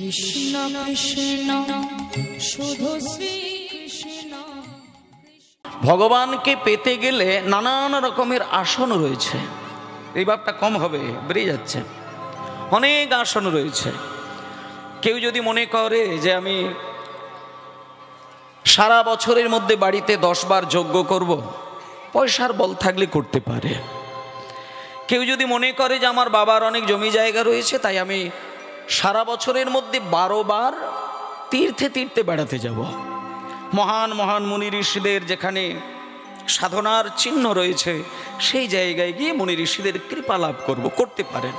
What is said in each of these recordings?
কৃষ্ণ কৃষ্ণ শুধু শ্রী কৃষ্ণ। ভগবানকে পেতে গেলে নানান রকমের আসন রয়েছে। এই ভাবটা কম হবে, বেড়ে যাচ্ছে। অনেক আসন রয়েছে। কেউ যদি মনে করে যে আমি সারা বছরের মধ্যে বাড়িতে 10 বার যজ্ঞ করব, পয়সার বল থাকলে করতে পারে। কেউ যদি মনে করে যে আমার বাবার অনেক জমি জায়গা রয়েছে, তাই আমি সারা বছরের মধ্যে 12 বার তীর্থে তীর্থে বেড়াতে যাব। মহান মহান মুনি ঋষিদের যেখানে সাধনার চিহ্ন রয়েছে, সেই জায়গায় গিয়ে মুনি ঋষিদের কৃপা লাভ করব, করতে পারেন।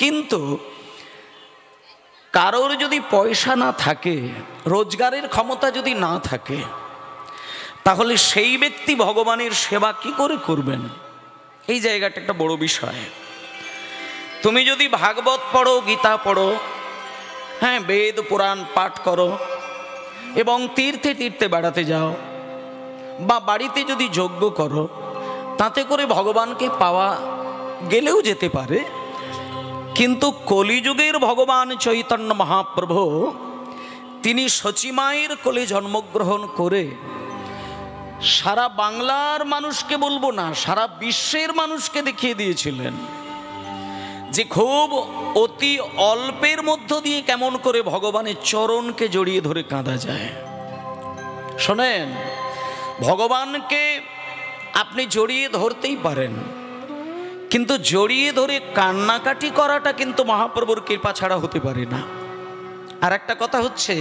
কিন্তু কারোর যদি পয়সা না থাকে, রোজগারের ক্ষমতা যদি না থাকে, তাহলে সেই ব্যক্তি ভগবানের সেবা কি করে করবেন? এই জায়গাটা একটা বড় বিষয়। তুমি যদি ভাগবত পড়ো, গীতা পড়ো, হ্যাঁ, বেদ পুরাণ পাঠ করো এবং তীর্থে তীর্থে বেড়াতে যাও, বা বাড়িতে যদি যজ্ঞ করো, তাতে করে ভগবানকে পাওয়া গেলেও যেতে পারে। কিন্তু কলিযুগের ভগবান চৈতন্য মহাপ্রভু তিনি সচিমায়ের কোলে জন্মগ্রহণ করে সারা বাংলার মানুষকে বলবো না, সারা বিশ্বের মানুষকে দেখিয়ে দিয়েছিলেন যে খুব অতি অল্পের মধ্য দিয়ে কেমন করে ভগবানের চরণকে জড়িয়ে ধরে কাঁদা যায়। শোনেন, ভগবানকে আপনি জড়িয়ে ধরতেই পারেন, কিন্তু জড়িয়ে ধরে কান্নাকাটি করাটা কিন্তু মহাপ্রভুর কৃপা ছাড়া হতে পারে না। আর একটা কথা হচ্ছে,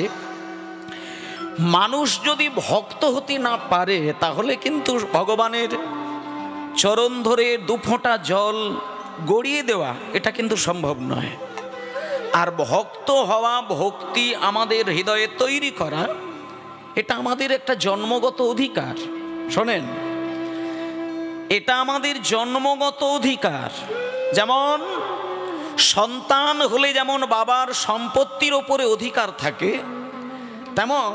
মানুষ যদি ভক্ত হতে না পারে, তাহলে কিন্তু ভগবানের চরণ ধরে 2 ফোঁটা জল গড়িয়ে দেওয়া এটা কিন্তু সম্ভব নয়। আর ভক্ত হওয়া, ভক্তি আমাদের হৃদয়ে তৈরি করা, এটা আমাদের একটা জন্মগত অধিকার। শোনেন, এটা আমাদের জন্মগত অধিকার। যেমন সন্তান হলে যেমন বাবার সম্পত্তির ওপরে অধিকার থাকে, তেমন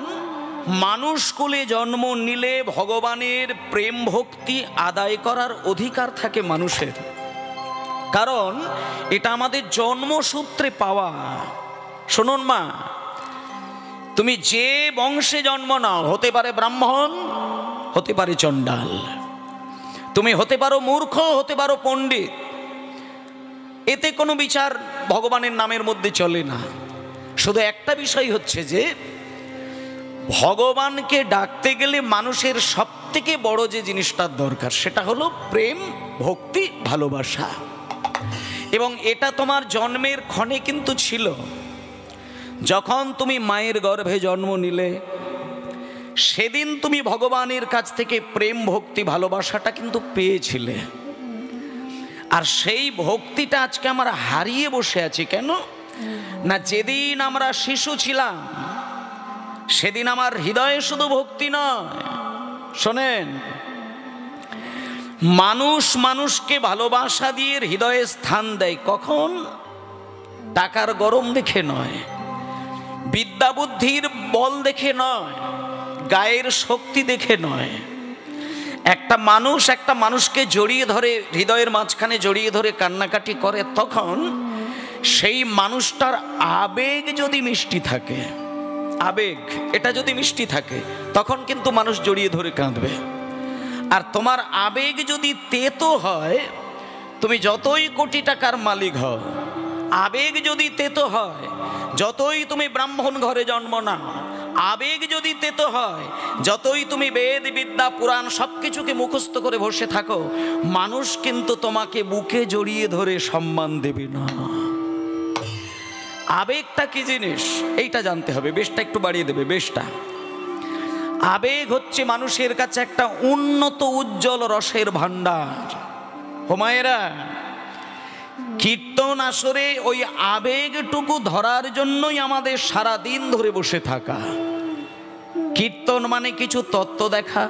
মানুষ কুলে জন্ম নিলে ভগবানের প্রেম ভক্তি আদায় করার অধিকার থাকে মানুষের। কারণ এটা আমাদের জন্মসূত্রে পাওয়া। শুনুন মা, তুমি যে বংশে জন্ম নাও, হতে পারে ব্রাহ্মণ, হতে পারে চণ্ডাল, তুমি হতে পারো মূর্খ, হতে পারো পণ্ডিত, এতে কোনো বিচার ভগবানের নামের মধ্যে চলে না। শুধু একটা বিষয় হচ্ছে যে ভগবানকে ডাকতে গেলে মানুষের সবথেকে বড় যে জিনিসটার দরকার, সেটা হলো প্রেম, ভক্তি, ভালোবাসা। এবং এটা তোমার জন্মের ক্ষণে কিন্তু ছিল। যখন তুমি মায়ের গর্ভে জন্ম নিলে, সেদিন তুমি ভগবানের কাছ থেকে প্রেম, ভক্তি, ভালোবাসাটা কিন্তু পেয়েছিলে। আর সেই ভক্তিটা আজকে আমরা হারিয়ে বসে আছি। কেন না? যেদিন আমরা শিশু ছিলাম, সেদিন আমার হৃদয়ে শুধু ভক্তি নয়। শোনেন, মানুষ মানুষকে ভালোবাসা দিয়ে হৃদয়ে স্থান দেয় কখন? টাকার গরম দেখে নয়, বিদ্যা বুদ্ধির বল দেখে নয়, গায়ের শক্তি দেখে নয়। একটা মানুষকে জড়িয়ে ধরে, হৃদয়ের মাঝখানে জড়িয়ে ধরে কান্নাকাটি করে, তখন সেই মানুষটার আবেগ যদি মিষ্টি থাকে, আবেগ এটা যদি মিষ্টি থাকে, তখন কিন্তু মানুষ জড়িয়ে ধরে কাঁদবে। আর তোমার আবেগ যদি তেতো হয়, তুমি যতই কোটি টাকার মালিক হও, আবেগ যদি তেতো হয়, যতই তুমি ব্রাহ্মণ ঘরে জন্ম নাও, আবেগ যদি তেতো হয়, যতই তুমি বেদ বিদ্যা পুরাণ সবকিছুকে মুখস্থ করে বসে থাকো, মানুষ কিন্তু তোমাকে বুকে জড়িয়ে ধরে সম্মান দেবে না। আবেগটা কি জিনিস এইটা জানতে হবে। বেশটা একটু বাড়িয়ে দেবে। বেশটা, আবেগ হচ্ছে মানুষের কাছে একটা উন্নত উজ্জ্বল রসের ভান্ডার। হোমায়েরা, কীর্তন আসরে ওই আবেগটুকু ধরার জন্যই আমাদের সারা দিন ধরে বসে থাকা। কীর্তন মানে কিছু তত্ত্ব দেখা,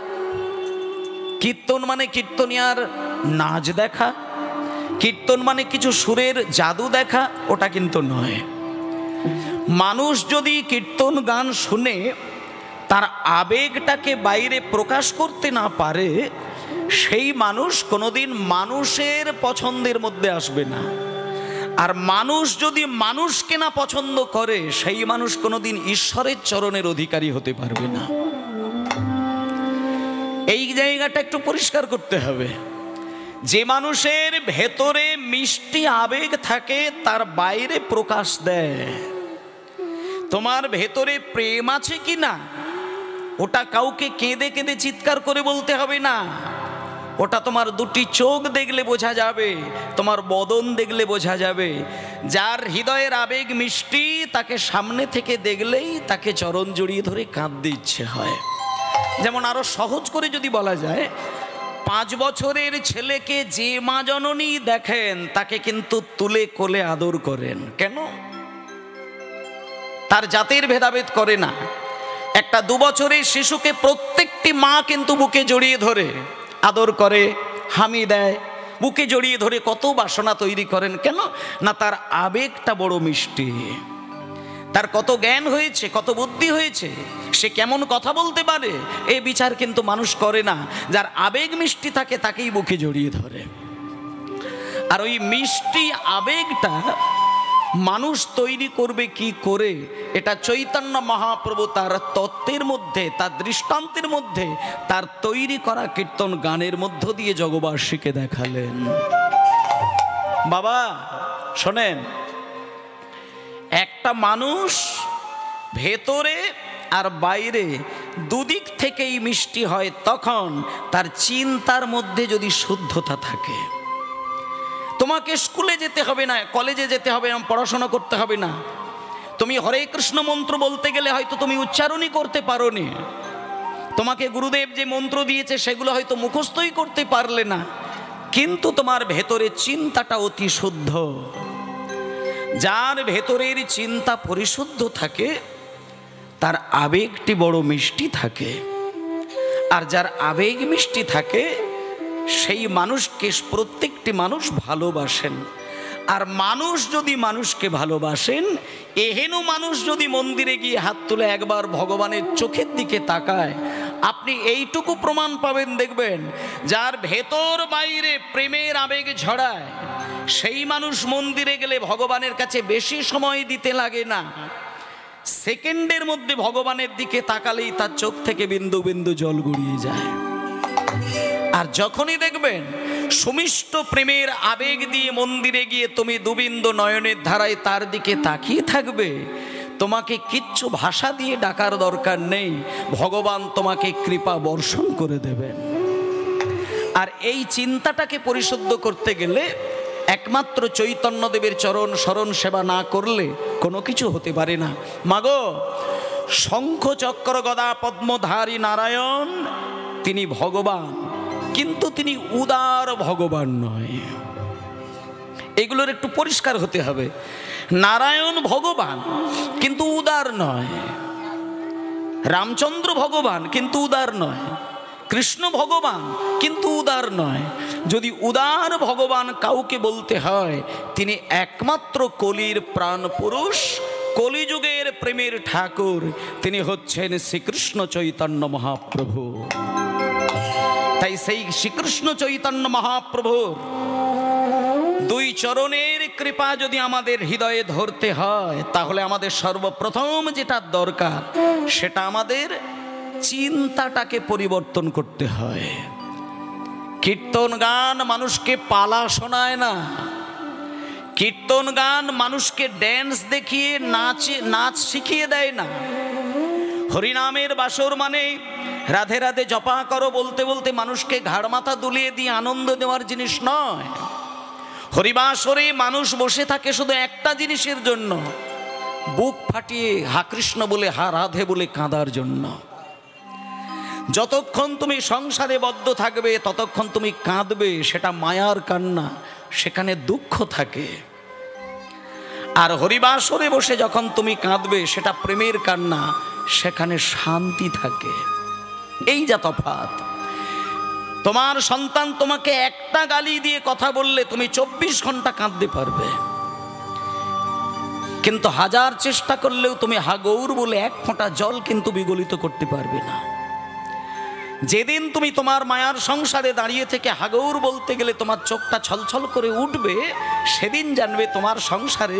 কীর্তন মানে কীর্তনিয়ার নাচ দেখা, কীর্তন মানে কিছু সুরের জাদু দেখা, ওটা কিন্তু নয়। মানুষ যদি কীর্তন গান শুনে তার আবেগটাকে বাইরে প্রকাশ করতে না পারে, সেই মানুষ কোনোদিন মানুষের পছন্দের মধ্যে আসবে না। আর মানুষ যদি মানুষকে না পছন্দ করে, সেই মানুষ কোনোদিন ঈশ্বরের চরণের অধিকারী হতে পারবে না। এই জায়গাটা একটু পরিষ্কার করতে হবে। যে মানুষের ভেতরে মিষ্টি আবেগ থাকে তার বাইরে প্রকাশ দেয়। তোমার ভেতরে প্রেম আছে কি না, ওটা কাউকে কেঁদে কেঁদে চিৎকার করে বলতে হবে না। ওটা তোমার দুটি চোখ দেখলে বোঝা যাবে, তোমার বদন দেখলে বোঝা যাবে। যার হৃদয়ের আবেগ মিষ্টি, তাকে সামনে থেকে দেখলেই তাকে চরণ জড়িয়ে ধরে কাঁদতে ইচ্ছে হয়। যেমন আরো সহজ করে যদি বলা যায়, 5 বছরের ছেলেকে যে মা জননী দেখেন তাকে কিন্তু তুলে কোলে আদর করেন। কেন? তার জাতের ভেদাভেদ করে না। একটা 2 বছরের শিশুকে প্রত্যেকটি মা কিন্তু বুকে জড়িয়ে ধরে আদর করে, হামি দেয়, বুকে জড়িয়ে ধরে কত বাসনা তৈরি করেন। কেন না? তার আবেগটা বড় মিষ্টি, তার কত জ্ঞান হয়েছে, কত বুদ্ধি হয়েছে, সে কেমন কথা বলতে পারে, এই বিচার কিন্তু মানুষ করে না। যার আবেগ মিষ্টি থাকে তাকেই বুকে জড়িয়ে ধরে। আর ওই মিষ্টি আবেগটা মানুষ তৈরি করবে কি করে, এটা চৈতন্য মহাপ্রভু তার তত্ত্বের মধ্যে, তার দৃষ্টান্তের মধ্যে, তার তৈরি করা কীর্তন গানের মধ্য দিয়ে জগবাসীকে দেখালেন। বাবা শোনেন, একটা মানুষ ভেতরে আর বাইরে দুদিক থেকেই মিষ্টি হয় তখন তার চিন্তার মধ্যে যদি শুদ্ধতা থাকে। তোমাকে স্কুলে যেতে হবে না, কলেজে যেতে হবে না, পড়াশোনা করতে হবে না। তুমি হরে কৃষ্ণ মন্ত্র বলতে গেলে হয়তো তুমি উচ্চারণই করতে পারো নি, তোমাকে গুরুদেব যে মন্ত্র দিয়েছে সেগুলো হয়তো মুখস্থই করতে পারলে না, কিন্তু তোমার ভেতরে চিন্তাটা অতি শুদ্ধ। যার ভেতরের চিন্তা পরিশুদ্ধ থাকে তার আবেগটি বড় মিষ্টি থাকে। আর যার আবেগ মিষ্টি থাকে সেই মানুষকে প্রত্যেকটি মানুষ ভালোবাসেন। আর মানুষ যদি মানুষকে ভালোবাসেন, এহেন মানুষ যদি মন্দিরে গিয়ে হাত তুলে একবার ভগবানের চোখের দিকে তাকায়, আপনি এইটুকু প্রমাণ পাবেন, দেখবেন যার ভেতর বাইরে প্রেমের আবেগ ঝরায় সেই মানুষ মন্দিরে গেলে ভগবানের কাছে বেশি সময় দিতে লাগে না। সেকেন্ডের মধ্যে ভগবানের দিকে তাকালেই তার চোখ থেকে বিন্দু বিন্দু জল গড়িয়ে যায়। আর যখনই দেখবেন সুমিষ্ট প্রেমের আবেগ দিয়ে মন্দিরে গিয়ে তুমি দুবিন্দু নয়নের ধারায় তার দিকে তাকিয়ে থাকবে, তোমাকে কিচ্ছু ভাষা দিয়ে ডাকার দরকার নেই, ভগবান তোমাকে কৃপা বর্ষণ করে দেবেন। আর এই চিন্তাটাকে পরিশুদ্ধ করতে গেলে একমাত্র চৈতন্যদেবের চরণ শরণ সেবা না করলে কোনো কিছু হতে পারে না। মাগো, শঙ্খ চক্র গদা পদ্মধারী নারায়ণ তিনি ভগবান, কিন্তু তিনি উদার ভগবান নয়। এগুলোর একটু পরিষ্কার হতে হবে। নারায়ণ ভগবান কিন্তু উদার নয়, রামচন্দ্র ভগবান কিন্তু উদার নয়, কৃষ্ণ ভগবান কিন্তু উদার নয়। যদি উদার ভগবান কাউকে বলতে হয়, তিনি একমাত্র কলির প্রাণ পুরুষ, কলিযুগের প্রেমের ঠাকুর, তিনি হচ্ছেন শ্রীকৃষ্ণ চৈতন্য মহাপ্রভু। তাই সেই শ্রীকৃষ্ণ চৈতন্য মহাপ্রভুর 2 চরণের কৃপা যদি আমাদের হৃদয়ে ধরতে হয়, তাহলে আমাদের সর্বপ্রথম যেটা দরকার সেটা আমাদের চিন্তাটাকে পরিবর্তন করতে হয়। কীর্তন গান মানুষকে পালা শোনায় না, কীর্তন গান মানুষকে ড্যান্স দেখিয়ে নাচ শিখিয়ে দেয় না। হরিনামের বাসর মানে রাধে রাধে জপা করো বলতে বলতে মানুষকে ঘাড় মাথা দুলিয়ে দিয়ে আনন্দ দেওয়ার জিনিস নয়। হরিবাসরে মানুষ বসে থাকে শুধু একটা জিনিসের জন্য, বুক ফাটিয়ে হা কৃষ্ণ বলে, হা রাধে বলে কাঁদার জন্য। যতক্ষণ তুমি সংসারে বদ্ধ থাকবে ততক্ষণ তুমি কাঁদবে, সেটা মায়ার কান্না, সেখানে দুঃখ থাকে। আর হরিবাসরে বসে যখন তুমি কাঁদবে সেটা প্রেমের কান্না, সেখানে শান্তি থাকে। এই যা তফাৎ। তোমার সন্তান তোমাকে একটা গালি দিয়ে কথা বললে তুমি 24 ঘন্টা কাঁদতে পারবে, কিন্তু 1000 চেষ্টা করলেও তুমি হা গৌর বলে 1 ফোঁটা জল কিন্তু বিগলিত করতে পারবে না। যেদিন তুমি তোমার মায়ার সংসারে দাঁড়িয়ে থেকে হাগৌর বলতে গেলে তোমার চোখটা ছলছল করে উঠবে, সেদিন জানবে তোমার সংসারে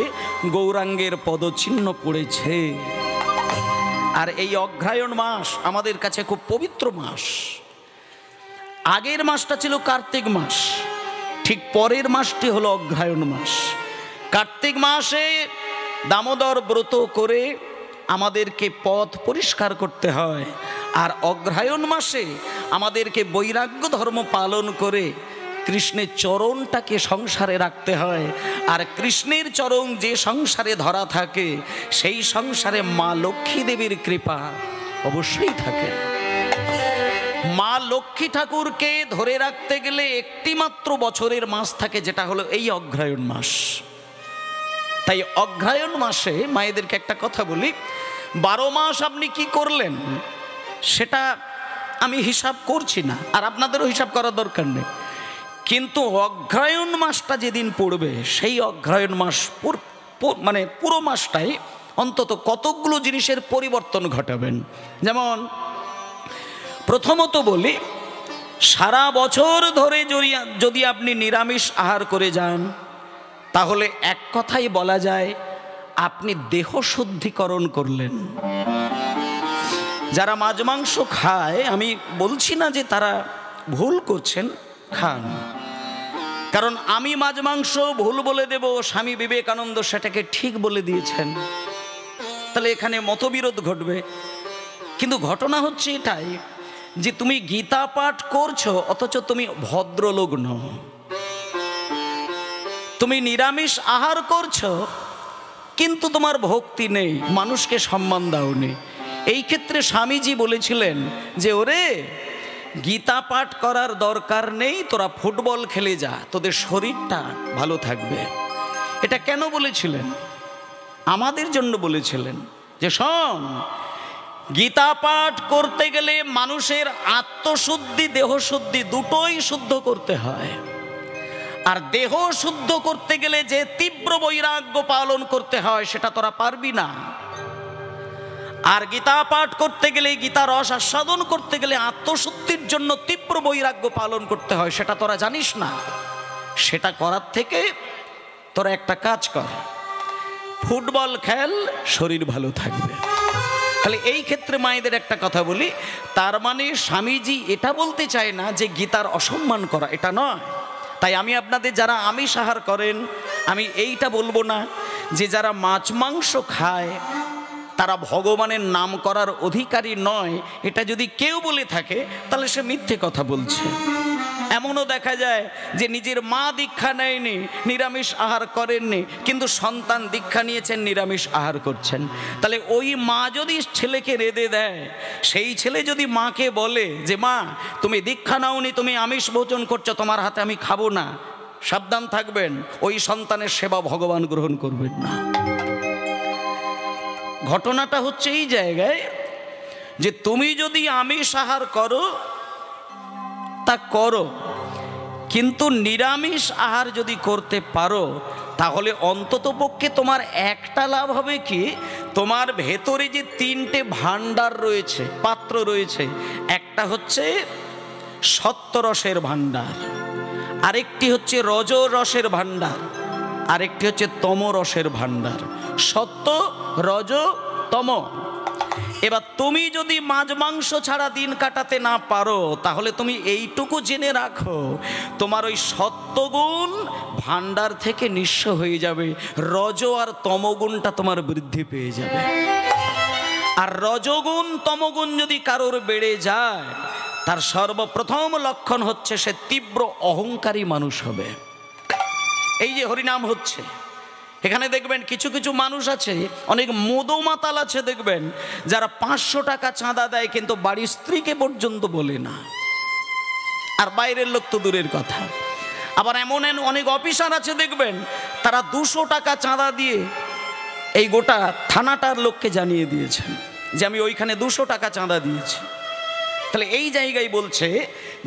গৌরাঙ্গের পদচিহ্ন পড়েছে। আর এই অগ্রহায়ণ মাস আমাদের কাছে খুব পবিত্র মাস। আগের মাসটা ছিল কার্তিক মাস, ঠিক পরের মাসটি হলো অগ্রহায়ণ মাস। কার্তিক মাসে দামোদর ব্রত করে আমাদেরকে পথ পরিষ্কার করতে হয়, আর অগ্রহায়ণ মাসে আমাদেরকে বৈরাগ্য ধর্ম পালন করে কৃষ্ণের চরণটাকে সংসারে রাখতে হয়। আর কৃষ্ণের চরণ যে সংসারে ধরা থাকে, সেই সংসারে মা লক্ষ্মী দেবীর কৃপা অবশ্যই থাকে। মা লক্ষ্মী ঠাকুরকে ধরে রাখতে গেলে একটি মাত্র বছরের মাস থাকে, যেটা হলো এই অগ্রহায়ণ মাস। তাই অগ্রহায়ণ মাসে মায়েদেরকে একটা কথা বলি, 12 মাস আপনি কি করলেন সেটা আমি হিসাব করছি না, আর আপনাদেরও হিসাব করার দরকার নেই। কিন্তু অগ্রহায়ণ মাসটা যেদিন পড়বে, সেই অগ্রহায়ণ মাস মানে পুরো মাসটাই অন্তত কতকগুলো জিনিসের পরিবর্তন ঘটাবেন। যেমন প্রথমত বলি, সারা বছর ধরে যদি আপনি নিরামিষ আহার করে যান, তাহলে এক কথাই বলা যায় আপনি দেহ শুদ্ধিকরণ করলেন। যারা মাছ মাংস খায়, আমি বলছি না যে তারা ভুল করছেন, খান। কারণ আমি মাছ মাংস ভুল বলে দেব, স্বামী বিবেকানন্দ সেটাকে ঠিক বলে দিয়েছেন, তাহলে এখানে মতবিরোধ ঘটবে। কিন্তু ঘটনা হচ্ছে এটাই যে তুমি গীতা পাঠ করছো, অথচ তুমি ভদ্রলোক নও। তুমি নিরামিষ আহার করছো, কিন্তু তোমার ভক্তি নেই, মানুষকে সম্মান দাওনি। এই ক্ষেত্রে স্বামীজি বলেছিলেন যে ওরে, গীতা পাঠ করার দরকার নেই, তোরা ফুটবল খেলে যা, তোদের শরীরটা ভালো থাকবে। এটা কেন বলেছিলেন? আমাদের জন্য বলেছিলেন যে শোন, গীতা পাঠ করতে গেলে মানুষের আত্মশুদ্ধি, দেহশুদ্ধি দুটোই শুদ্ধ করতে হয়। আর দেহ শুদ্ধ করতে গেলে যে তীব্র বৈরাগ্য পালন করতে হয়, সেটা তোরা পারবি না। আর গীতা পাঠ করতে গেলে, গীতা রস আস্বাদন করতে গেলে আত্মশুদ্ধির জন্য তীব্র বৈরাগ্য পালন করতে হয়, সেটা তোরা জানিস না। সেটা করার থেকে তোরা একটা কাজ কর, ফুটবল খেল, শরীর ভালো থাকবে। তাহলে এই ক্ষেত্রে মায়েদের একটা কথা বলি, তার মানে স্বামীজি এটা বলতে চায় না যে গীতার অসম্মান করা, এটা নয়। তাই আমি আপনাদের যারা আমিষ আহার করেন, আমি এইটা বলবো না যে যারা মাছ মাংস খায় তারা ভগবানের নাম করার অধিকারী নয়। এটা যদি কেউ বলে থাকে তাহলে সে মিথ্যে কথা বলছে। এমনও দেখা যায় যে নিজের মা দীক্ষা নেয়নি, নিরামিষ আহার করেননি, কিন্তু সন্তান দীক্ষা নিয়েছেন, নিরামিষ আহার করছেন। তাহলে ওই মা যদি ছেলেকে রেঁধে দেয়, সেই ছেলে যদি মাকে বলে যে মা তুমি দীক্ষা নাওনি, তুমি আমিষ ভোজন করছো, তোমার হাতে আমি খাবো না, সাবধান থাকবেন, ওই সন্তানের সেবা ভগবান গ্রহণ করবেন না। ঘটনাটা হচ্ছে এই জায়গায় যে তুমি যদি আমিষ আহার করো তা করো, কিন্তু নিরামিষ আহার যদি করতে পারো, তাহলে অন্ততপক্ষে তোমার একটা লাভ হবে কি, তোমার ভেতরে যে 3টে ভাণ্ডার রয়েছে, পাত্র রয়েছে, একটা হচ্ছে সত্যরসের ভাণ্ডার, আরেকটি হচ্ছে রজরসের ভাণ্ডার, আরেকটি হচ্ছে তমরসের ভাণ্ডার। সত্য, রজ, তম। এবার তুমি যদি মাছ মাংস ছাড়া দিন কাটাতে না পারো, তাহলে তুমি এইটুকু জেনে রাখো, তোমার ওই সত্যগুণ ভাণ্ডার থেকে নিঃস্ব হয়ে যাবে, রজ আর তমগুণটা তোমার বৃদ্ধি পেয়ে যাবে। আর রজগুণ তমগুণ যদি কারোর বেড়ে যায়, তার সর্বপ্রথম লক্ষণ হচ্ছে সে তীব্র অহংকারী মানুষ হবে। এই যে হরিনাম হচ্ছে, এখানে দেখবেন কিছু কিছু মানুষ আছে, অনেক মদমাতাল আছে দেখবেন, যারা 500 টাকা চাঁদা দেয় কিন্তু বাড়ির স্ত্রীকে পর্যন্ত বলে না, আর বাইরের লোক তো দূরের কথা। আবার এমন অনেক অফিসার আছে দেখবেন, তারা 200 টাকা চাঁদা দিয়ে এই গোটা থানাটার লোককে জানিয়ে দিয়েছেন যে আমি ওইখানে 200 টাকা চাঁদা দিয়েছি। তাহলে এই জায়গায় বলছে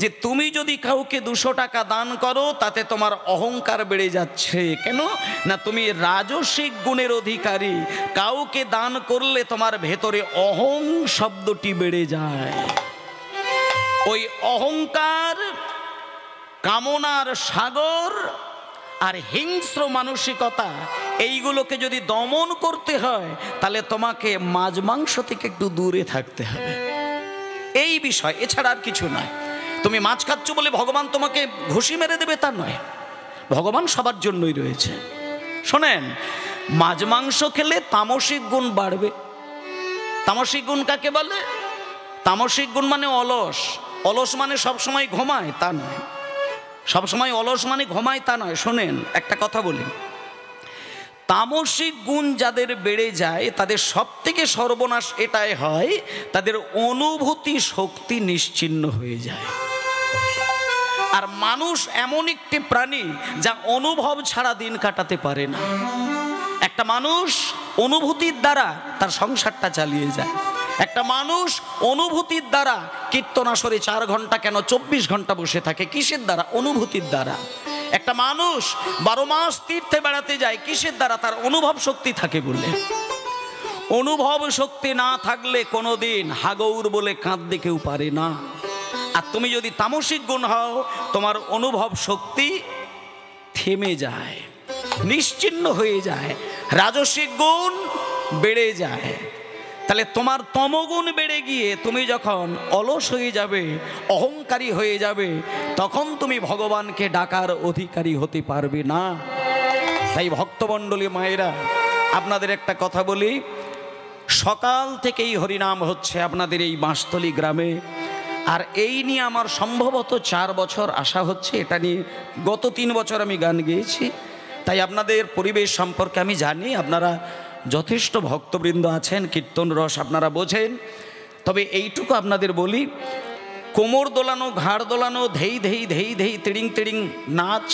যে তুমি যদি কাউকে 200 টাকা দান করো, তাতে তোমার অহংকার বেড়ে যাচ্ছে। কেন না, তুমি রাজসিক গুণের অধিকারী। কাউকে দান করলে তোমার ভেতরে অহং শব্দটি বেড়ে যায়। ওই অহংকার, কামনার সাগর আর হিংস্র মানসিকতা, এইগুলোকে যদি দমন করতে হয় তাহলে তোমাকে মাছ মাংস থেকে একটু দূরে থাকতে হবে। এই বিষয়, এছাড়া আর কিছু নয়। তুমি মাছ খাচ্ছ বলে ভগবান তোমাকে ঘুষি মেরে দেবে তা নয়, ভগবান সবার জন্যই রয়েছে। শোনেন, মাছ মাংস খেলে তামসিক গুণ বাড়বে। তামসিক গুণ কাকে বলে? তামসিক গুণ মানে অলস। অলস মানে সবসময় ঘুমায় তা নয়, সবসময় অলস মানে ঘুমায় তা নয়। শোনেন, একটা কথা বলি, তামসিক গুণ যাদের বেড়ে যায় তাদের সব থেকে সর্বনাশ এটাই হয়, তাদের অনুভূতি শক্তি নিশ্চিহ্ন হয়ে যায়। আর মানুষ এমন একটি প্রাণী যা অনুভব ছাড়া দিন কাটাতে পারে না। একটা মানুষ অনুভূতির দ্বারা তার সংসারটা চালিয়ে যায়। একটা মানুষ অনুভূতির দ্বারা কীর্তন আসরে 4 ঘন্টা কেন 24 ঘন্টা বসে থাকে, কিসের দ্বারা? অনুভূতির দ্বারা। একটা মানুষ 12 মাস তীর্থে বেড়াতে যায়, কিসের দ্বারা? তার অনুভব শক্তি থাকে বলে। অনুভব শক্তি না থাকলে কোনোদিন হাগৌর বলে কাঁদতে কেউ পারে না। আর তুমি যদি তামসিক গুণ হও, তোমার অনুভব শক্তি থেমে যায়, নিশ্চিহ্ন হয়ে যায়, রাজসিক গুণ বেড়ে যায়। তাহলে তোমার তমগুণ বেড়ে গিয়ে তুমি যখন অলস হয়ে যাবে, অহংকারী হয়ে যাবে, তখন তুমি ভগবানকে ডাকার অধিকারী হতে পারবে না। তাই ভক্তমণ্ডলী মায়েরা, আপনাদের একটা কথা বলি, সকাল থেকেই হরিনাম হচ্ছে আপনাদের এই বাঁশতলী গ্রামে। আর এই নিয়ে আমার সম্ভবত 4 বছর আশা হচ্ছে। এটা নিয়ে গত 3 বছর আমি গান গেয়েছি। তাই আপনাদের পরিবেশ সম্পর্কে আমি জানি। আপনারা যথেষ্ট ভক্তবৃন্দ আছেন, কীর্তন রস আপনারা বোঝেন। তবে এইটুকু আপনাদের বলি, কোমর দোলানো, ঘাড় দোলানো, ধেই ধেই ধেই ধেই তিড়িং তিড়িং নাচ,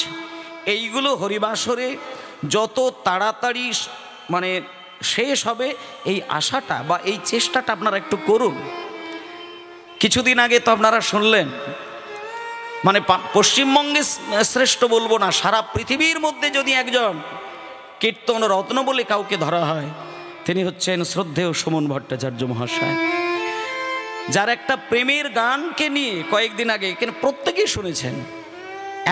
এইগুলো হরিবাসরে যত তাড়াতাড়ি মানে শেষ হবে, এই আশাটা বা এই চেষ্টাটা আপনারা একটু করুন। কিছুদিন আগে তো আপনারা শুনলেন, মানে পশ্চিমবঙ্গে শ্রেষ্ঠ বলবো না, সারা পৃথিবীর মধ্যে যদি একজন কীর্তন রত্ন বলে কাউকে ধরা হয়, তিনি হচ্ছেন শ্রদ্ধেয় সুমন ভট্টাচার্য মহাশয়, যার একটা প্রেমের গানকে নিয়ে কয়েকদিন আগে এখানে প্রত্যেকেই শুনেছেন।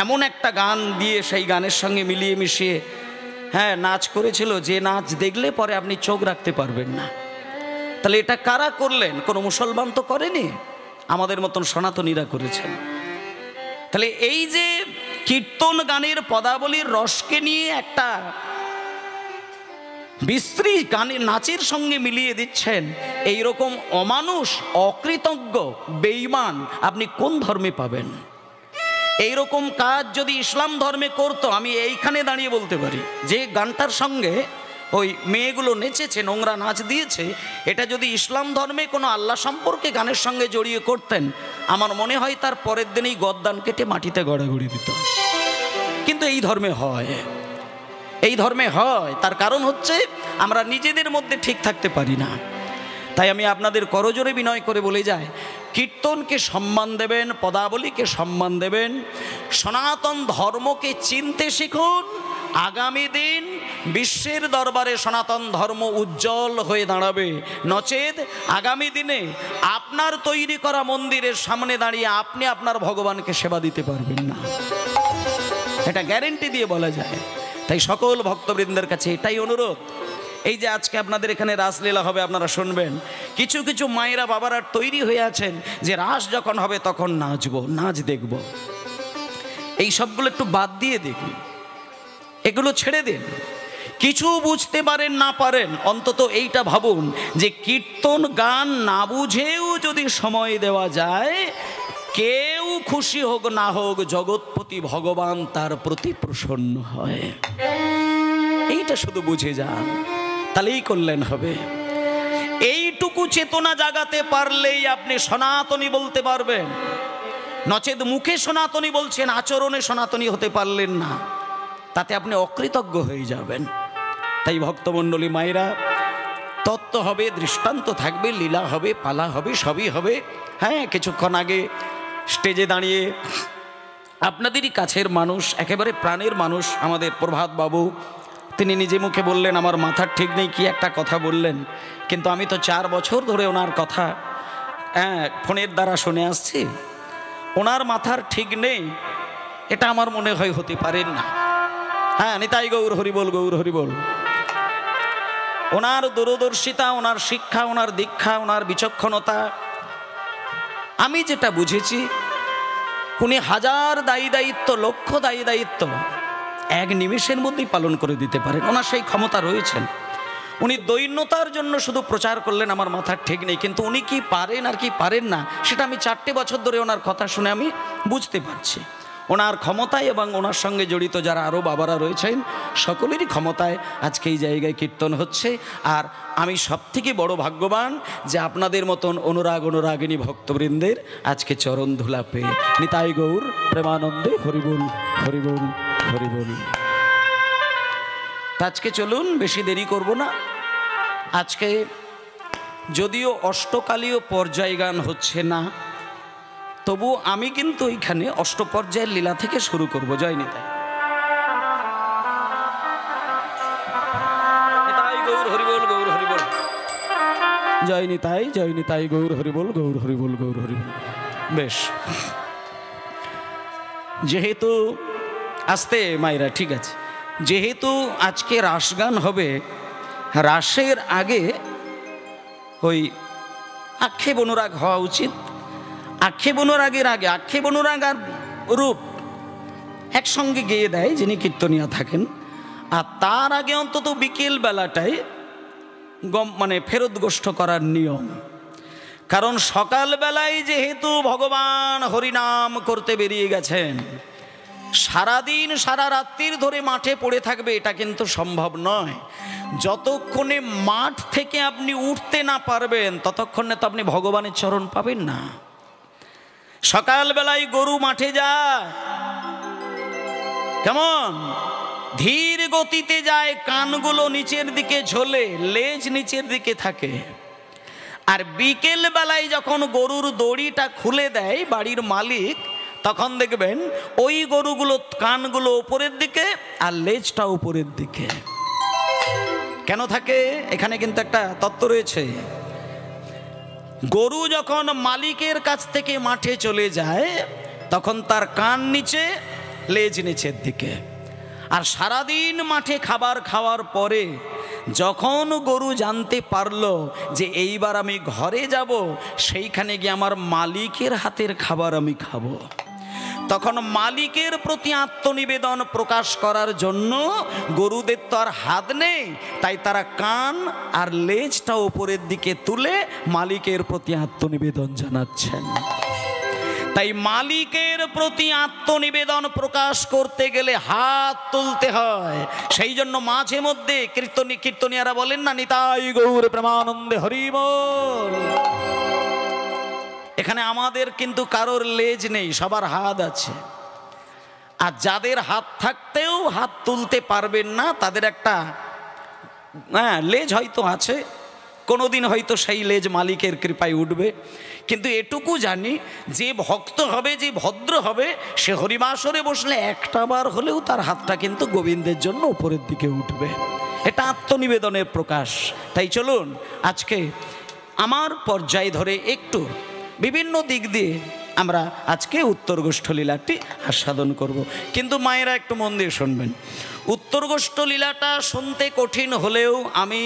এমন একটা গান দিয়ে সেই গানের সঙ্গে মিলিয়ে মিশিয়ে নাচ করেছিল, যে নাচ দেখলে পরে আপনি চোখ রাখতে পারবেন না। তাহলে এটা কারা করলেন? কোনো মুসলমান তো করেনি, আমাদের মতন সনাতনীরা করেছেন। তাহলে এই যে কীর্তন গানের পদাবলীর রসকে নিয়ে একটা বিশ্রী গানের নাচের সঙ্গে মিলিয়ে দিচ্ছেন, এই রকম অমানুষ, অকৃতজ্ঞ, বেঈমান আপনি কোন ধর্মে পাবেন? এই রকম কাজ যদি ইসলাম ধর্মে করতো, আমি এইখানে দাঁড়িয়ে বলতে পারি যে গানটার সঙ্গে ওই মেয়েগুলো নেচেছে, নোংরা নাচ দিয়েছে, এটা যদি ইসলাম ধর্মে কোনো আল্লাহ সম্পর্কে গানের সঙ্গে জড়িয়ে করতেন, আমার মনে হয় তার পরের দিনই গদ্দান কেটে মাটিতে গড়াগড়ি দিত। কিন্তু এই ধর্মে হয়, এই ধর্মে হয়। তার কারণ হচ্ছে আমরা নিজেদের মধ্যে ঠিক থাকতে পারি না। তাই আমি আপনাদের করজোরে বিনয় করে বলে যাই, কীর্তনকে সম্মান দেবেন, পদাবলীকে সম্মান দেবেন, সনাতন ধর্মকে চিনতে শিখুন। আগামী দিন বিশ্বের দরবারে সনাতন ধর্ম উজ্জ্বল হয়ে দাঁড়াবে। নচেত আগামী দিনে আপনার তৈরি করা মন্দিরের সামনে দাঁড়িয়ে আপনি আপনার ভগবানকে সেবা দিতে পারবেন না, এটা গ্যারেন্টি দিয়ে বলা যায়। তাই সকল ভক্তবৃন্দের কাছে এটাই অনুরোধ, এই যে আজকে আপনাদের এখানে রাসলীলা হবে, আপনারা শুনবেন, কিছু কিছু মায়েরা বাবারা তৈরি হয়ে আছেন যে রাস যখন হবে তখন নাচবো, নাচ দেখব। এই সবগুলো একটু বাদ দিয়ে দেখুন, এগুলো ছেড়ে দিন। কিছু বুঝতে পারেন না পারেন, অন্তত এইটা ভাবুন যে কীর্তন গান না বুঝেও যদি সময় দেওয়া যায়, কেউ খুশি হোক না হোক, জগৎপতি ভগবান তার প্রতি প্রসন্ন হয়। এইটা শুধু বুঝে যান, তাহলেই কল্যাণ হবে। এইটুকু চেতনা জাগাতে পারলেই আপনি সনাতনী বলতে পারবেন। নচেত মুখে সনাতনী বলছেন, আচরণে সনাতনী হতে পারলেন না, তাতে আপনি অকৃতজ্ঞ হয়ে যাবেন। তাই ভক্তমণ্ডলী মায়েরা, তত্ত্ব হবে, দৃষ্টান্ত থাকবে, লীলা হবে, পালা হবে, সবই হবে। কিছুক্ষণ আগে স্টেজে দাঁড়িয়ে আপনাদেরই কাছের মানুষ, একেবারে প্রাণের মানুষ আমাদের প্রভাত বাবু, তিনি নিজে মুখে বললেন, আমার মাথার ঠিক নেই কি একটা কথা বললেন, কিন্তু আমি তো 4 বছর ধরে ওনার কথা ফোনের দ্বারা শুনে আসছি। ওনার মাথার ঠিক নেই, এটা আমার মনে হয় হতে পারেন না। হ্যাঁ, নিতাই গৌর হরিবোল, গৌর হরিবোল। ওনার দূরদর্শিতা, ওনার শিক্ষা, ওনার দীক্ষা, ওনার বিচক্ষণতা, আমি যেটা বুঝেছি, উনি হাজার দায়ী দায়িত্ব, লক্ষ দায়ী দায়িত্ব এক নিমেষের মধ্যেই পালন করে দিতে পারেন। ওনার সেই ক্ষমতা রয়েছেন। উনি দৈন্যতার জন্য শুধু প্রচার করলেন, আমার মাথার ঠিক নেই, কিন্তু উনি কি পারেন আর কি পারেন না, সেটা আমি 4টে বছর ধরে ওনার কথা শুনে আমি বুঝতে পারছি। ওনার ক্ষমতায় এবং ওনার সঙ্গে জড়িত যারা আরও বাবারা রয়েছেন, সকলেরই ক্ষমতায় আজকে এই জায়গায় কীর্তন হচ্ছে। আর আমি সবথেকে বড় ভাগ্যবান যে আপনাদের মতন অনুরাগিনী ভক্তবৃন্দের আজকে চরণ ধুলা পেয়ে। নিতাই গৌর প্রেমানন্দে হরিবোল, হরিবোল, হরিবোল। আজকে চলুন, বেশি দেরি করব না। আজকে যদিও অষ্টকালীয় পর্যায় গান হচ্ছে না, তবু আমি কিন্তু এইখানে অষ্টপর্যায়ের লীলা থেকে শুরু করব। জয় নিতাই, নিতাই গৌর হরিবোল, গৌর হরিবোল। জয় নিতাই, জয় নিতাই গৌর হরিবোল, গৌর হরিবোল, গৌর হরিবোল। বেশ, যেহেতু আসতে মায়েরা, ঠিক আছে, যেহেতু আজকে রাস গান হবে, রাসের আগে ওই আক্ষেপ অনুরাগ হওয়া উচিত। আক্ষেপ অনুরাগের আগে আক্ষেপ অনুরাগ আর রূপ একসঙ্গে গেয়ে দেয় যিনি কীর্তনিয়া থাকেন। আর তার আগে অন্তত বিকেল বেলাটায় মানে ফেরত গোষ্ঠ করার নিয়ম। কারণ সকালবেলায় যেহেতু ভগবান হরিনাম করতে বেরিয়ে গেছেন, সারাদিন সারা রাত্রির ধরে মাঠে পড়ে থাকবে এটা কিন্তু সম্ভব নয়। যতক্ষণে মাঠ থেকে আপনি উঠতে না পারবেন ততক্ষণে তো আপনি ভগবানের চরণ পাবেন না। সকালবেলায় গরু মাঠে যায়, কেমন ধীর গতিতে যায়, কানগুলো নিচের দিকে ঝোলে, লেজ নিচের দিকে থাকে। আর বিকেল বেলায় যখন গরুর দড়িটা খুলে দেয় বাড়ির মালিক, তখন দেখবেন ওই গরুগুলো কানগুলো উপরের দিকে আর লেজটা উপরের দিকে। কেন থাকে? এখানে কিন্তু একটা তত্ত্ব রয়েছে। গরু যখন মালিকের কাছ থেকে মাঠে চলে যায় তখন তার কান নিচে, লেজ নিচের দিকে। আর সারাদিন মাঠে খাবার খাওয়ার পরে যখন গরু জানতে পারলো যে এইবার আমি ঘরে যাব, সেইখানে গিয়ে আমার মালিকের হাতের খাবার আমি খাবো, তখন মালিকের প্রতি আত্মনিবেদন প্রকাশ করার জন্য গরুদের তো আর হাত নেই, তাই তারা কান আর লেজটা উপরের দিকে তুলে মালিকের প্রতি আত্মনিবেদন জানাচ্ছেন। তাই মালিকের প্রতি আত্মনিবেদন প্রকাশ করতে গেলে হাত তুলতে হয়। সেই জন্য মাঝে মধ্যে কীর্তনিয়ারা বলেন না, নিতাই গৌর প্রেমানন্দে হরিবোল। এখানে আমাদের কিন্তু কারোর লেজ নেই, সবার হাত আছে। আর যাদের হাত থাকতেও হাত তুলতে পারবেন না, তাদের একটা লেজ হয়তো আছে, কোনোদিন হয়তো সেই লেজ মালিকের কৃপায় উঠবে। কিন্তু এটুকু জানি, যে ভক্ত হবে, যে ভদ্র হবে, সে হরিবাসরে বসলে একটা বার হলেও তার হাতটা কিন্তু গোবিন্দের জন্য উপরের দিকে উঠবে। এটা আত্মনিবেদনের প্রকাশ। তাই চলুন আজকে আমার পর্যায় ধরে একটু বিভিন্ন দিক দিয়ে আমরা আজকে উত্তরগোষ্ঠ লীলাটি আস্বাদন করব। কিন্তু মায়েরা একটু মন দিয়ে শুনবেন। উত্তরগোষ্ঠ লীলাটা শুনতে কঠিন হলেও আমি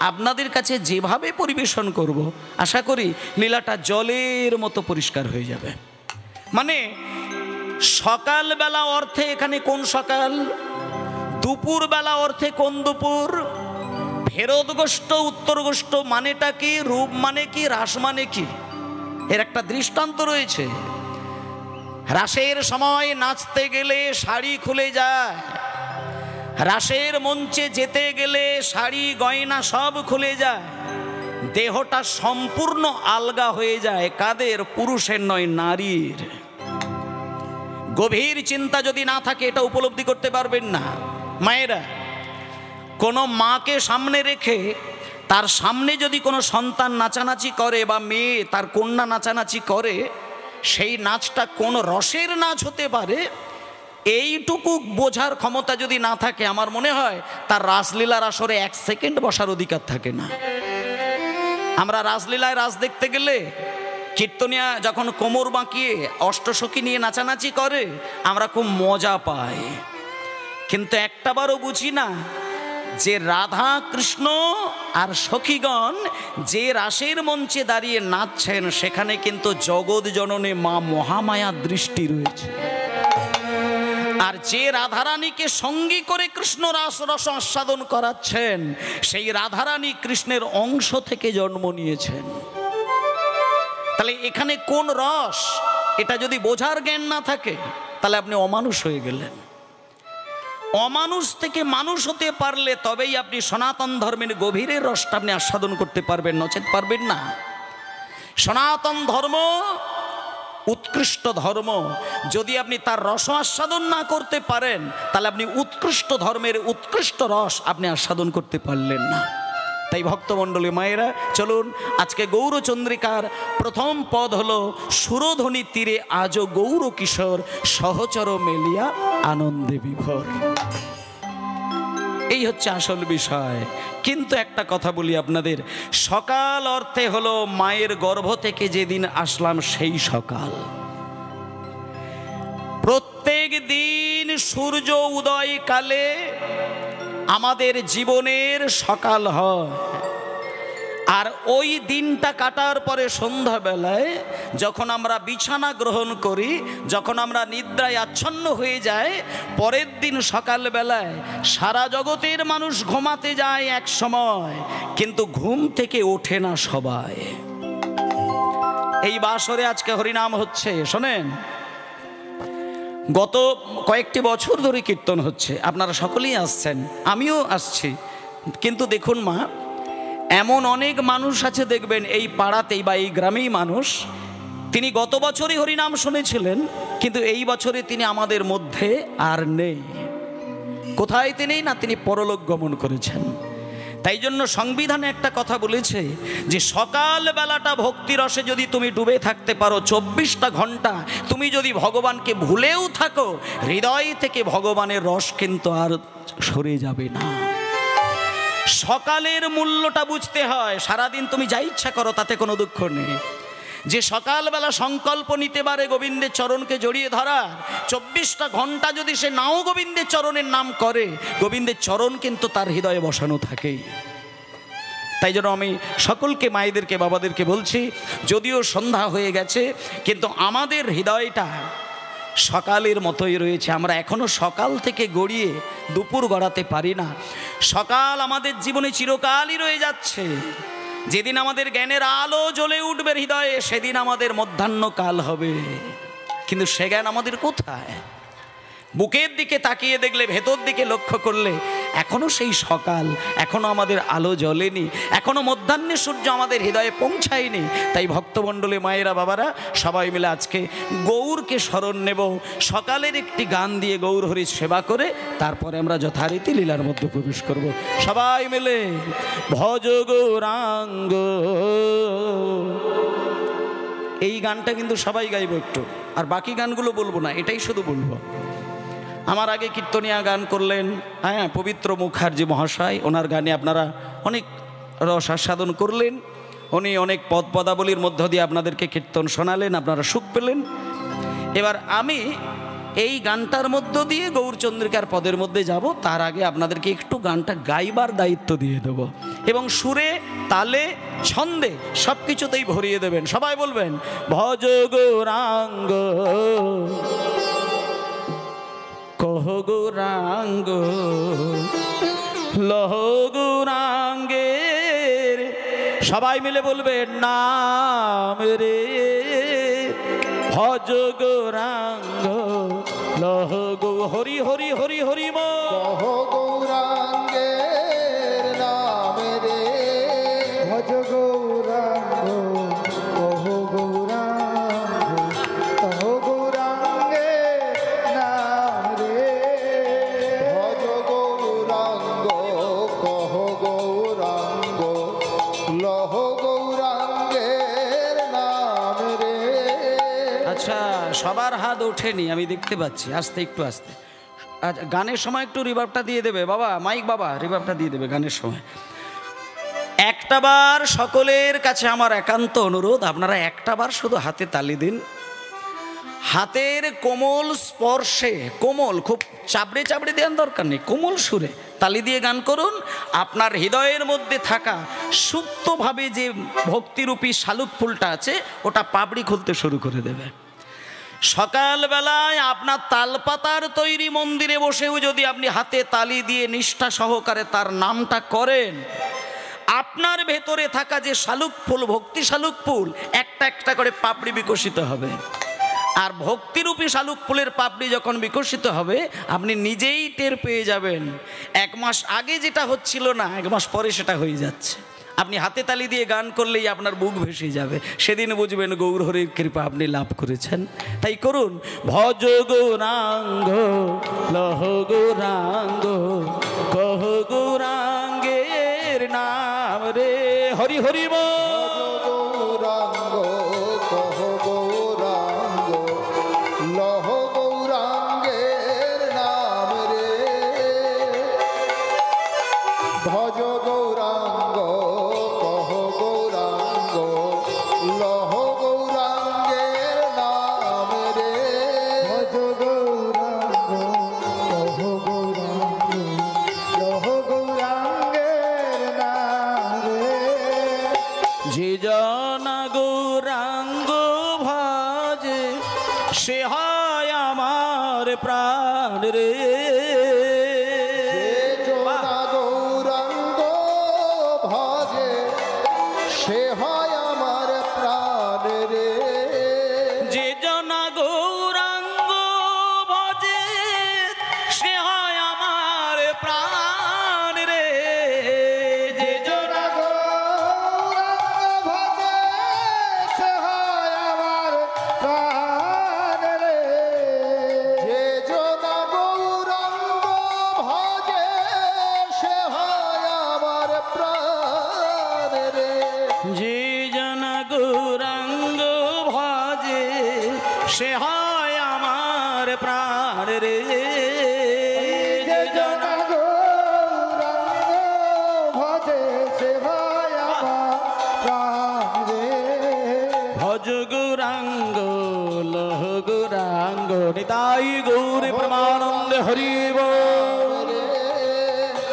আপনাদের কাছে যেভাবে পরিবেশন করব, আশা করি লীলাটা জলের মতো পরিষ্কার হয়ে যাবে। মানে সকালবেলা অর্থে এখানে কোন সকাল, দুপুরবেলা অর্থে কোন দুপুর, ফেরতগোষ্ঠ উত্তরগোষ্ঠ মানেটা কি, রূপ মানে কি, রাস মানে কি, এর একটা দৃষ্টান্ত রয়েছে। রাসের সময় নাচতে গেলে শাড়ি খুলে যায়, রাসের মঞ্চে যেতে গেলে শাড়ি গয়না সব খুলে যায়, দেহটা সম্পূর্ণ আলগা হয়ে যায়। কাদের? পুরুষের নয়, নারীর। গভীর চিন্তা যদি না থাকে এটা উপলব্ধি করতে পারবেন না। মায়েরা, কোনো মাকে সামনে রেখে তার সামনে যদি কোনো সন্তান নাচানাচি করে বা মেয়ে তার কন্যা নাচানাচি করে, সেই নাচটা কোন রসের নাচ হতে পারে এইটুকু বোঝার ক্ষমতা যদি না থাকে, আমার মনে হয় তার রাসলীলার আসরে 1 সেকেন্ড বসার অধিকার থাকে না। আমরা রাসলীলায় রাস দেখতে গেলে কীর্তনিয়া যখন কোমর বাঁকিয়ে অষ্টসখী নিয়ে নাচানাচি করে আমরা খুব মজা পাই, কিন্তু একটাবারও বুঝি না যে রাধা কৃষ্ণ আর সখীগণ যে রাসের মঞ্চে দাঁড়িয়ে নাচছেন সেখানে কিন্তু জগৎ জননী মা মহামায়ার দৃষ্টি রয়েছে। আর যে রাধারানীকে সঙ্গী করে কৃষ্ণ রাস রস আস্বাদন করাচ্ছেন সেই রাধারানী কৃষ্ণের অংশ থেকে জন্ম নিয়েছেন। তাহলে এখানে কোন রস, এটা যদি বোঝার জ্ঞান না থাকে তাহলে আপনি অমানুষ হয়ে গেলেন। অমানুষ থেকে মানুষ হতে পারলে তবেই আপনি সনাতন ধর্মের গভীরের রসটা আপনি আস্বাদন করতে পারবেন, নচেত পারবেন না। সনাতন ধর্ম উৎকৃষ্ট ধর্ম, যদি আপনি তার রস আস্বাদন না করতে পারেন তাহলে আপনি উৎকৃষ্ট ধর্মের উৎকৃষ্ট রস আপনি আস্বাদন করতে পারলেন না। তাই ভক্তমণ্ডলী মায়েরা, চলুন আজকে গৌরচন্দ্রিকার প্রথম পদ হলো সুরধ্বনি তীরে আজও গৌর কিশোর সহচর মেলিয়া আনন্দে বিভোর। এই হচ্ছে আসল বিষয়। কিন্তু একটা কথা বলি আপনাদের, সকাল অর্থে হলো মায়ের গর্ভ থেকে যেদিন আসলাম সেই সকাল। প্রত্যেক দিন সূর্য উদয় কালে আমাদের জীবনের সকাল হয়, আর ওই দিনটা কাটার পরে সন্ধ্যাবেলায় যখন আমরা বিছানা গ্রহণ করি, যখন আমরা নিদ্রায় আচ্ছন্ন হয়ে যাই, পরের দিন সকালবেলায় সারা জগতের মানুষ ঘুমাতে যায় এক সময়, কিন্তু ঘুম থেকে ওঠে না সবাই। এই বাসরে আজকে হরিনাম হচ্ছে, শোনেন, গত কয়েকটি বছর ধরে কীর্তন হচ্ছে, আপনারা সকলেই আসছেন, আমিও আসছি। কিন্তু দেখুন মা, এমন অনেক মানুষ আছে দেখবেন এই পাড়াতেই বা এই গ্রামেই মানুষ, তিনি গত বছরই হরিনাম শুনেছিলেন কিন্তু এই বছরে তিনি আমাদের মধ্যে আর নেই। কোথায় তিনি না, তিনি পরলোক গমন করেছেন। তাই জন্য সংবিধানে একটা কথা বলেছে যে সকাল বেলাটা ভক্তি রসে যদি তুমি ডুবে থাকতে পারো, 24টা ঘন্টা তুমি যদি ভগবানকে ভুলেও থাকো, হৃদয় থেকে ভগবানের রস কিন্তু আর সরে যাবে না। সকালের মূল্যটা বুঝতে হয়। সারাদিন তুমি যা ইচ্ছা করো তাতে কোনো দুঃখ নেই, যে সকালবেলা সংকল্প নিতে পারে গোবিন্দের চরণকে জড়িয়ে ধরার, 24টা ঘন্টা যদি সে নাও গোবিন্দের চরণের নাম করে, গোবিন্দের চরণ কিন্তু তার হৃদয়ে বসানো থাকেই। তাই জন্য আমি সকলকে, মায়েদেরকে, বাবাদেরকে বলছি, যদিও সন্ধ্যা হয়ে গেছে কিন্তু আমাদের হৃদয়টা সকালের মতোই রয়েছে। আমরা এখনো সকাল থেকে গড়িয়ে দুপুর গড়াতে পারি না। সকাল আমাদের জীবনে চিরকালই রয়ে যাচ্ছে। যেদিন আমাদের জ্ঞানের আলো জ্বলে উঠবে হৃদয়ে, সেদিন আমাদের মধ্যাহ্নকাল হবে। কিন্তু সে জ্ঞান আমাদের কোথায়? বুকের দিকে তাকিয়ে দেখলে, ভেতর দিকে লক্ষ্য করলে এখনো সেই সকাল, এখনো আমাদের আলো জ্বলেনি, এখনো মধ্যাহ্নের সূর্য আমাদের হৃদয়ে পৌঁছায়নি। তাই ভক্তমণ্ডলী মায়েরা, বাবারা, সবাই মিলে আজকে গৌরকে স্মরণ নেব। সকালের একটি গান দিয়ে গৌর হরির সেবা করে তারপরে আমরা যথারীতি লীলার মধ্যে প্রবেশ করব। সবাই মিলে ভজ গৌরাঙ্গ, এই গানটা কিন্তু সবাই গাইব একটু, আর বাকি গানগুলো বলবো না, এটাই শুধু বলবো। আমার আগে কীর্তনিয়া গান করলেন, হ্যাঁ, পবিত্র মুখার্জি মহাশয়, ওনার গানে আপনারা অনেক রস আস্বাদন করলেন, উনি অনেক পদ পদাবলীর মধ্য দিয়ে আপনাদেরকে কীর্তন শোনালেন, আপনারা সুখ পেলেন। এবার আমি এই গানটার মধ্য দিয়ে গৌরচন্দ্রিকার পদের মধ্যে যাব। তার আগে আপনাদেরকে একটু গানটা গাইবার দায়িত্ব দিয়ে দেব, এবং সুরে, তালে, ছন্দে সব কিছুতেই ভরিয়ে দেবেন। সবাই বলবেন ভজ গৌরাঙ্গ, কহ গৌরাঙ্গ, লহ গৌরাঙ্গের, সবাই মিলে বলবেন নাম রে। ভজ গৌরাঙ্গ, লহ গৌ, হরি হরি হরি হরি ম, কহ গৌরাঙ্গের নাম রে। ভজ গৌরাঙ্গ, কহ গৌরাঙ্গ, কহ গৌরাঙ্গের নাম রে। ভজ গৌরাঙ্গ, কহ গৌরাঙ্গ, লহ গৌরাঙ্গের নাম রে। আচ্ছা, সবার হাত ওঠেনি আমি দেখতে পাচ্ছি, আস্তে, একটু আস্তে। আচ্ছা, গানের সময় একটু রিভার্বটা দিয়ে দেবে বাবা, মাইক বাবা, রিভার্বটা দিয়ে দেবে গানের সময়। একটাবার সকলের কাছে আমার একান্ত অনুরোধ, আপনারা একটাবার শুধু হাতে তালি দিন। হাতের কোমল স্পর্শে, কোমল, খুব চাবড়ে চাবড়ে দেওয়ার দরকার নেই, কোমল সুরে তালি দিয়ে গান করুন। আপনার হৃদয়ের মধ্যে থাকা সুপ্তভাবে যে ভক্তিরূপী শালুক ফুলটা আছে ওটা পাপড়ি খুলতে শুরু করে দেবে। সকালবেলায় আপনার তালপাতার তৈরি মন্দিরে বসেও যদি আপনি হাতে তালি দিয়ে নিষ্ঠা সহকারে তার নামটা করেন, আপনার ভেতরে থাকা যে শালুক ফুল, ভক্তি শালুক ফুল, একটা একটা করে পাপড়ি বিকশিত হবে। আর ভক্তিরূপী শালুক ফুলের পাপড়ি যখন বিকশিত হবে আপনি নিজেই টের পেয়ে যাবেন, 1 মাস আগে যেটা হচ্ছিল না 1 মাস পরে সেটা হয়ে যাচ্ছে। আপনি হাতে তালি দিয়ে গান করলেই আপনার বুক ভেসে যাবে, সেদিন বুঝবেন গৌর হরির কৃপা আপনি লাভ করেছেন। তাই করুন, ভজ গৌরাঙ্গ লহ গৌরাঙ্গ কহ গৌরাঙ্গের নাম রে, হরি হরি বল। গৌরাঙ্গ কহ গৌরাঙ্গ লহ গৌরাঙ্গের নাম রে, ভজ গৌরাঙ্গ কহ গৌরাঙ্গ লহ গৌরাঙ্গের নাম রে, ভজ গৌরাঙ্গ কহ গৌরাঙ্গ লহ গৌরাঙ্গের নাম রে, যে জন গৌরাঙ্গ ভজে সে হয় আমার প্রাণ রে। জনা গৌরাঙ্গ ভজে সে হয় আমার প্রাণ রে, যে জন গৌরাঙ্গ ভজে সে হয় আমার প্রাণ রে। যে জন গৌরাঙ্গ ভজে সে হয় আমার প্রাণ রে, যে জনা গৌরাঙ্গ ভজে সে হয় আমার প্রাণ রে, যে জন গৌরাঙ্গ ভজে সে হয় আমার প্রাণ রে। যে জনা গৌরাঙ্গ ভজে সে হয় আমার প্রাণ রে, ভজ গৌরাঙ্গ লহ গৌরাঙ্গ নিতাই গৌরী প্রেমানন্দে হরি বল।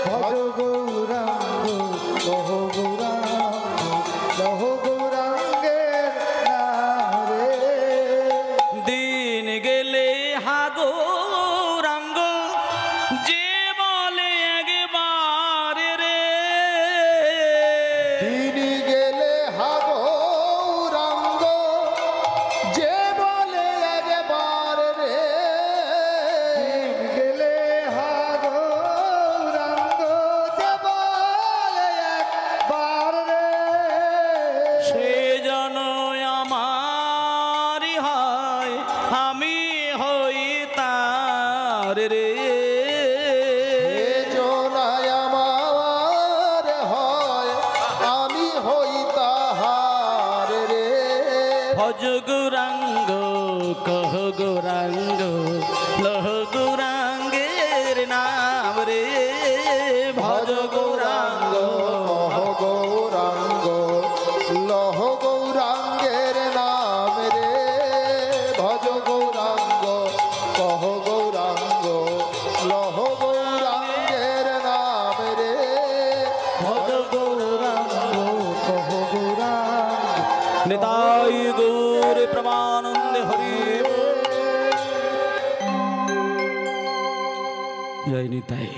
ভজ গৌরাঙ্গ লহ গৌরাঙ্গ লহ গৌরাঙ্গের নাম রে, দিন গেলে হা গৌরাঙ্গ যে বলে একবার রে, তিনি গেলে হা গৌরাঙ্গ যে বলে একবার রে, তিনি গেলে হা গৌরাঙ্গ যে বলে একবার রে, সে জন আমারই হয় আমি হই তার রে। জনায় আমার হয় আমি হই তাহার রে, ভজ গৌরাঙ্গ কহ গৌরাঙ্গ লহ গৌরাঙ্গের নাম রে। ভজ গৌরাঙ্গ কহ গৌরাঙ্গ লহ গৌরাঙ্গের নাম রে, ভজ গৌরাঙ্গ কহ গৌরাঙ্গ লহ গৌরাঙ্গের নাম রে, ভজ গৌরাঙ্গ কহ গৌরাঙ্গ নিতাই গৌরী প্রেমানন্দে হরি বল। জয় নিতাই।